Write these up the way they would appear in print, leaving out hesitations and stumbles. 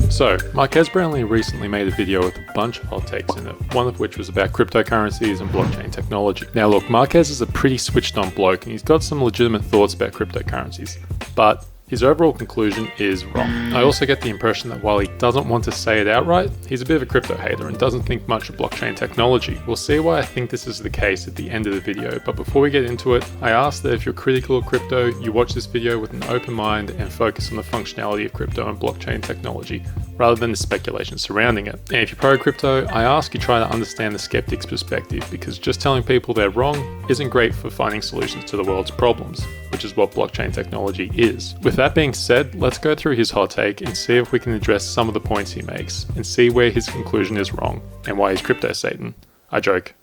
So, Marques Brownlee recently made a video with a bunch of hot takes in it, one of which was about cryptocurrencies and blockchain technology. Now look, Marques is a pretty switched on bloke and he's got some legitimate thoughts about cryptocurrencies, but his overall conclusion is wrong. I also get the impression that while he doesn't want to say it outright, he's a bit of a crypto hater and doesn't think much of blockchain technology. We'll see why I think this is the case at the end of the video, but before we get into it, I ask that if you're critical of crypto, you watch this video with an open mind and focus on the functionality of crypto and blockchain technology, rather than the speculation surrounding it. And if you're pro crypto, I ask you try to understand the skeptic's perspective, because just telling people they're wrong isn't great for finding solutions to the world's problems, which is what blockchain technology is. With that being said, let's go through his hot take and see if we can address some of the points he makes and see where his conclusion is wrong and why he's crypto Satan. I joke.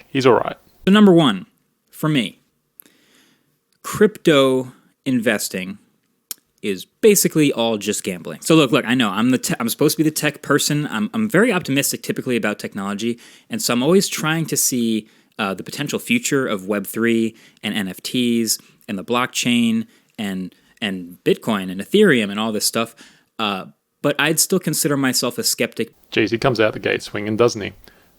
He's alright. So number one, for me, crypto investing is basically all just gambling. So look, I know I'm supposed to be the tech person. I'm very optimistic typically about technology, and so I'm always trying to see the potential future of Web3 and NFTs and the blockchain and Bitcoin and Ethereum and all this stuff. But I'd still consider myself a skeptic. Geez, he comes out the gate swinging, doesn't he?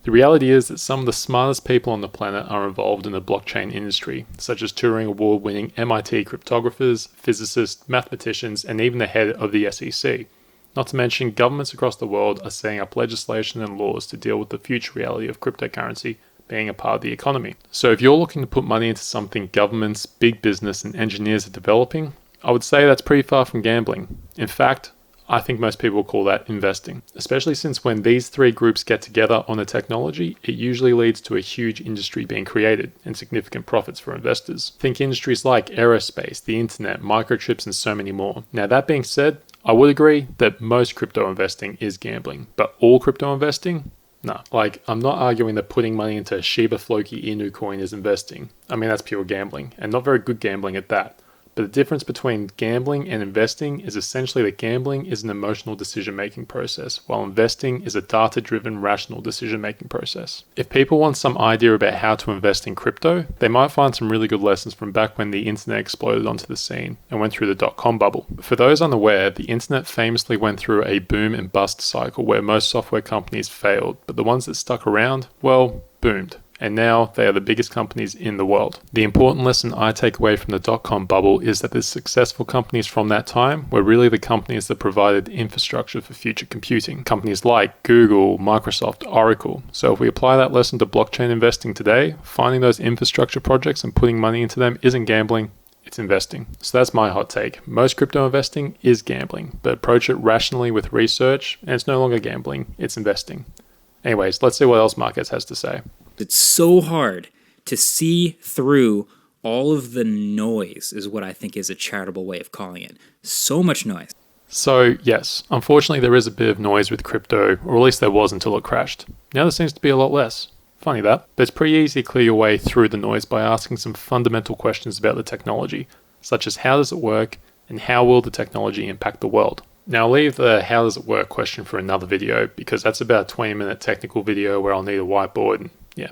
The reality is that some of the smartest people on the planet are involved in the blockchain industry, such as Turing Award-winning MIT cryptographers, physicists, mathematicians, and even the head of the SEC. Not to mention, governments across the world are setting up legislation and laws to deal with the future reality of cryptocurrency being a part of the economy. So if you're looking to put money into something governments, big business, and engineers are developing, I would say that's pretty far from gambling. In fact, I think most people call that investing, especially since when these three groups get together on a technology, it usually leads to a huge industry being created and significant profits for investors. Think industries like aerospace, the internet, microchips, and so many more. Now that being said, I would agree that most crypto investing is gambling, but all crypto investing? No. I'm not arguing that putting money into Shiba Floki Inu coin is investing. I mean, that's pure gambling, and not very good gambling at that. But the difference between gambling and investing is essentially that gambling is an emotional decision-making process, while investing is a data-driven, rational decision-making process. If people want some idea about how to invest in crypto, they might find some really good lessons from back when the internet exploded onto the scene and went through the dot-com bubble. For those unaware, the internet famously went through a boom and bust cycle where most software companies failed, but the ones that stuck around, well, boomed. And now they are the biggest companies in the world. The important lesson I take away from the dot-com bubble is that the successful companies from that time were really the companies that provided infrastructure for future computing. Companies like Google, Microsoft, Oracle. So if we apply that lesson to blockchain investing today, finding those infrastructure projects and putting money into them isn't gambling, it's investing. So that's my hot take. Most crypto investing is gambling, but approach it rationally with research, and it's no longer gambling, it's investing. Anyways, let's see what else Marques has to say. It's so hard to see through all of the noise, is what I think is a charitable way of calling it. So much noise. So yes, unfortunately there is a bit of noise with crypto, or at least there was until it crashed. Now there seems to be a lot less. Funny that. But it's pretty easy to clear your way through the noise by asking some fundamental questions about the technology, such as how does it work and how will the technology impact the world? Now I'll leave the how does it work question for another video, because that's about a 20-minute technical video where I'll need a whiteboard and yeah.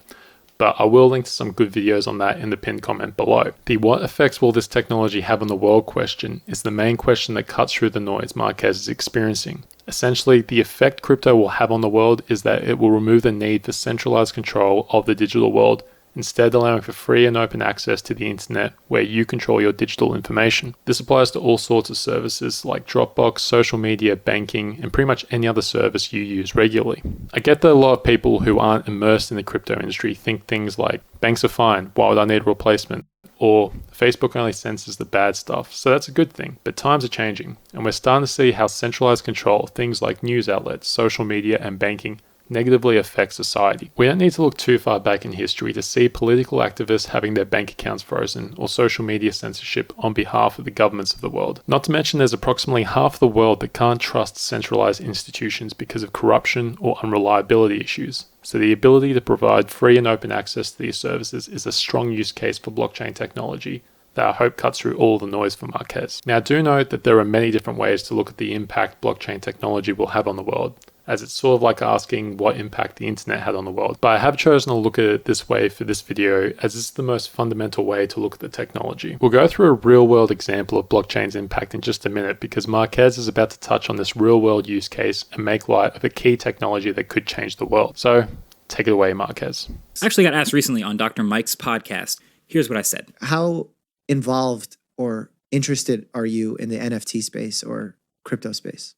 But I will link to some good videos on that in the pinned comment below. The what effects will this technology have on the world question is the main question that cuts through the noise Marques is experiencing. Essentially, the effect crypto will have on the world is that it will remove the need for centralized control of the digital world, instead allowing for free and open access to the internet where you control your digital information. This applies to all sorts of services like Dropbox, social media, banking, and pretty much any other service you use regularly. I get that a lot of people who aren't immersed in the crypto industry think things like, banks are fine, why would I need a replacement? Or Facebook only censors the bad stuff, so that's a good thing. But times are changing, and we're starting to see how centralized control of things like news outlets, social media, and banking negatively affect society. We don't need to look too far back in history to see political activists having their bank accounts frozen or social media censorship on behalf of the governments of the world. Not to mention there's approximately half the world that can't trust centralized institutions because of corruption or unreliability issues. So the ability to provide free and open access to these services is a strong use case for blockchain technology that I hope cuts through all the noise for Marques. Now do note that there are many different ways to look at the impact blockchain technology will have on the world, as it's sort of like asking what impact the internet had on the world. But I have chosen to look at it this way for this video, as this is the most fundamental way to look at the technology. We'll go through a real-world example of blockchain's impact in just a minute, because Marques is about to touch on this real-world use case and make light of a key technology that could change the world. So, take it away, Marques. I actually got asked recently on Dr. Mike's podcast. Here's what I said. How involved or interested are you in the NFT space or crypto space?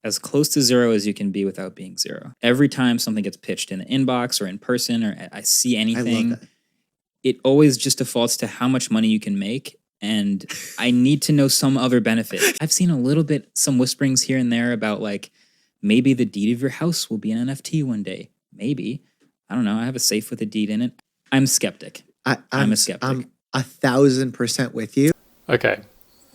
As close to zero as you can be without being zero. Every time something gets pitched in the inbox or in person or I see anything, it always just defaults to how much money you can make. And I need to know some other benefit. I've seen a little bit, some whisperings here and there about like, maybe the deed of your house will be an NFT one day. Maybe. I don't know. I have a safe with a deed in it. I'm skeptic. I'm a skeptic. I'm 1,000% with you. Okay.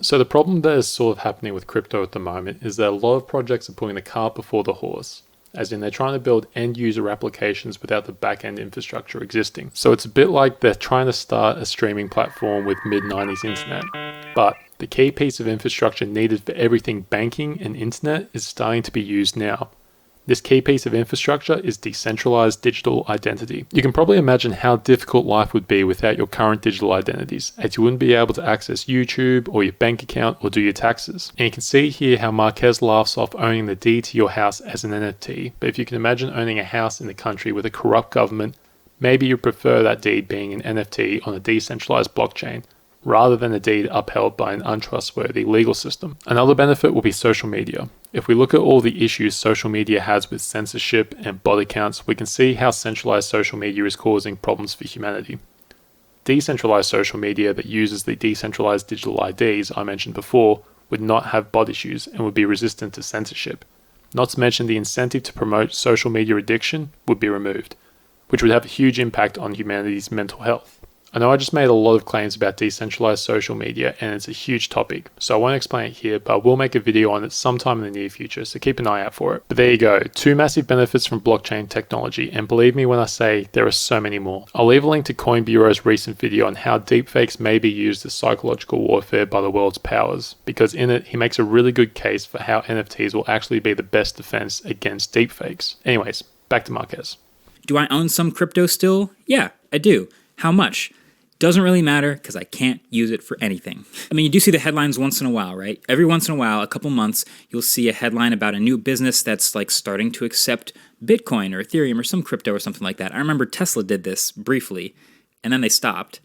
So the problem that is sort of happening with crypto at the moment is that a lot of projects are putting the cart before the horse, as in they're trying to build end-user applications without the back-end infrastructure existing. So it's a bit like they're trying to start a streaming platform with mid-90s internet. But the key piece of infrastructure needed for everything banking and internet is starting to be used now. This key piece of infrastructure is decentralized digital identity. You can probably imagine how difficult life would be without your current digital identities, as you wouldn't be able to access YouTube or your bank account or do your taxes. And you can see here how Marques laughs off owning the deed to your house as an NFT, but if you can imagine owning a house in a country with a corrupt government, maybe you prefer that deed being an NFT on a decentralized blockchain, rather than a deed upheld by an untrustworthy legal system. Another benefit will be social media. If we look at all the issues social media has with censorship and bot accounts, we can see how centralized social media is causing problems for humanity. Decentralized social media that uses the decentralized digital IDs I mentioned before would not have bot issues and would be resistant to censorship. Not to mention the incentive to promote social media addiction would be removed, which would have a huge impact on humanity's mental health. I know I just made a lot of claims about decentralized social media and it's a huge topic, so I won't explain it here, but I will make a video on it sometime in the near future, so keep an eye out for it. But there you go, 2 massive benefits from blockchain technology, and believe me when I say there are so many more. I'll leave a link to Coin Bureau's recent video on how deepfakes may be used as psychological warfare by the world's powers, because in it he makes a really good case for how NFTs will actually be the best defense against deepfakes. Anyways, back to Marques. Do I own some crypto still? Yeah, I do. How much? Doesn't really matter because I can't use it for anything. I mean, you do see the headlines once in a while, right? Every once in a while, a couple months, you'll see a headline about a new business that's like starting to accept Bitcoin or Ethereum or some crypto or something like that. I remember Tesla did this briefly, and then they stopped.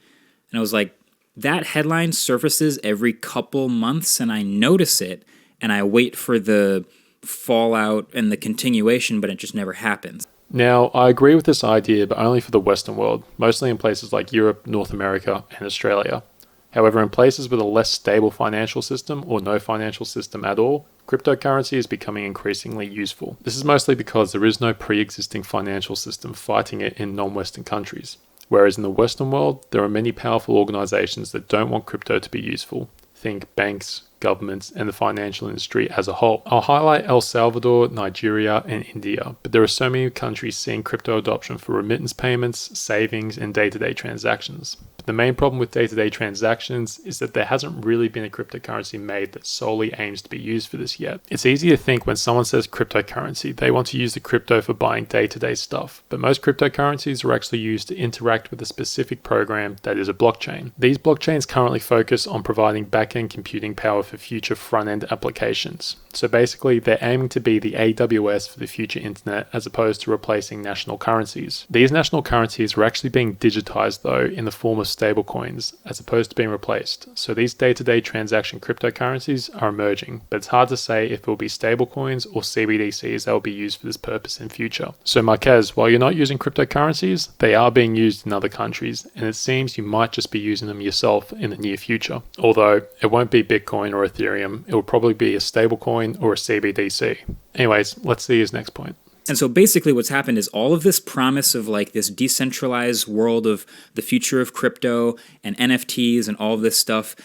And I was like, that headline surfaces every couple months, and I notice it, and I wait for the fallout and the continuation, but it just never happens. Now, I agree with this idea, but only for the Western world, mostly in places like Europe, North America, and Australia. However, in places with a less stable financial system or no financial system at all, cryptocurrency is becoming increasingly useful. This is mostly because there is no pre-existing financial system fighting it in non-Western countries. Whereas in the Western world, there are many powerful organizations that don't want crypto to be useful. Think banks, governments, and the financial industry as a whole. I'll highlight El Salvador, Nigeria, and India, but there are so many countries seeing crypto adoption for remittance payments, savings, and day-to-day transactions. But the main problem with day-to-day transactions is that there hasn't really been a cryptocurrency made that solely aims to be used for this yet. It's easy to think when someone says cryptocurrency, they want to use the crypto for buying day-to-day stuff, but most cryptocurrencies are actually used to interact with a specific program that is a blockchain. These blockchains currently focus on providing back-end computing power for future front-end applications. So basically, they're aiming to be the AWS for the future internet as opposed to replacing national currencies. These national currencies are actually being digitized though in the form of stablecoins as opposed to being replaced. So these day-to-day transaction cryptocurrencies are emerging, but it's hard to say if it will be stablecoins or CBDCs that will be used for this purpose in future. So Marques, while you're not using cryptocurrencies, they are being used in other countries, and it seems you might just be using them yourself in the near future. Although it won't be Bitcoin or Ethereum, it will probably be a stablecoin or a CBDC. Anyways, let's see his next point. And so basically what's happened is all of this promise of like this decentralized world of the future of crypto and NFTs and all of this stuff,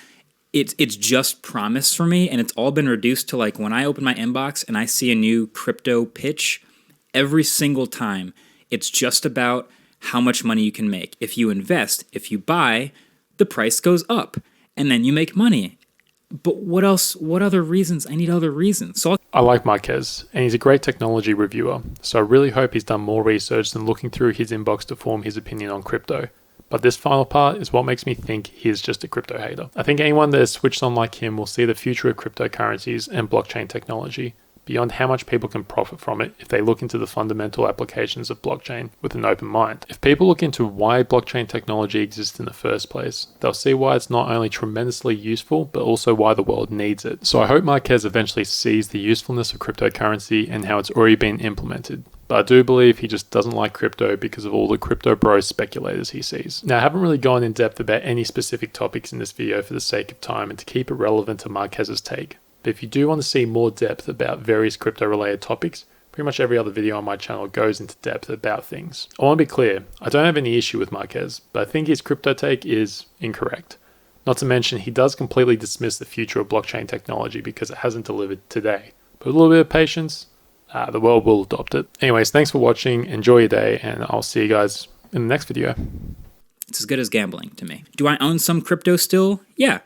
it's just promise for me, and it's all been reduced to like when I open my inbox and I see a new crypto pitch, every single time it's just about how much money you can make. If you invest, if you buy, the price goes up and then you make money. But what else? What other reasons? I need other reasons. So I like Marques, and he's a great technology reviewer, so I really hope he's done more research than looking through his inbox to form his opinion on crypto. But this final part is what makes me think he is just a crypto hater. I think anyone that is switched on like him will see the future of cryptocurrencies and blockchain technology, beyond how much people can profit from it if they look into the fundamental applications of blockchain with an open mind. If people look into why blockchain technology exists in the first place, they'll see why it's not only tremendously useful, but also why the world needs it. So I hope Marques eventually sees the usefulness of cryptocurrency and how it's already been implemented. But I do believe he just doesn't like crypto because of all the crypto bro speculators he sees. Now, I haven't really gone in depth about any specific topics in this video for the sake of time and to keep it relevant to Marques's take. But if you do want to see more depth about various crypto related topics, pretty much every other video on my channel goes into depth about things. I want to be clear, I don't have any issue with Marques, but I think his crypto take is incorrect. Not to mention, he does completely dismiss the future of blockchain technology because it hasn't delivered today. But with a little bit of patience, the world will adopt it. Anyways, thanks for watching, enjoy your day, and I'll see you guys in the next video. it's as good as gambling to me. Do I own some crypto still? Yeah,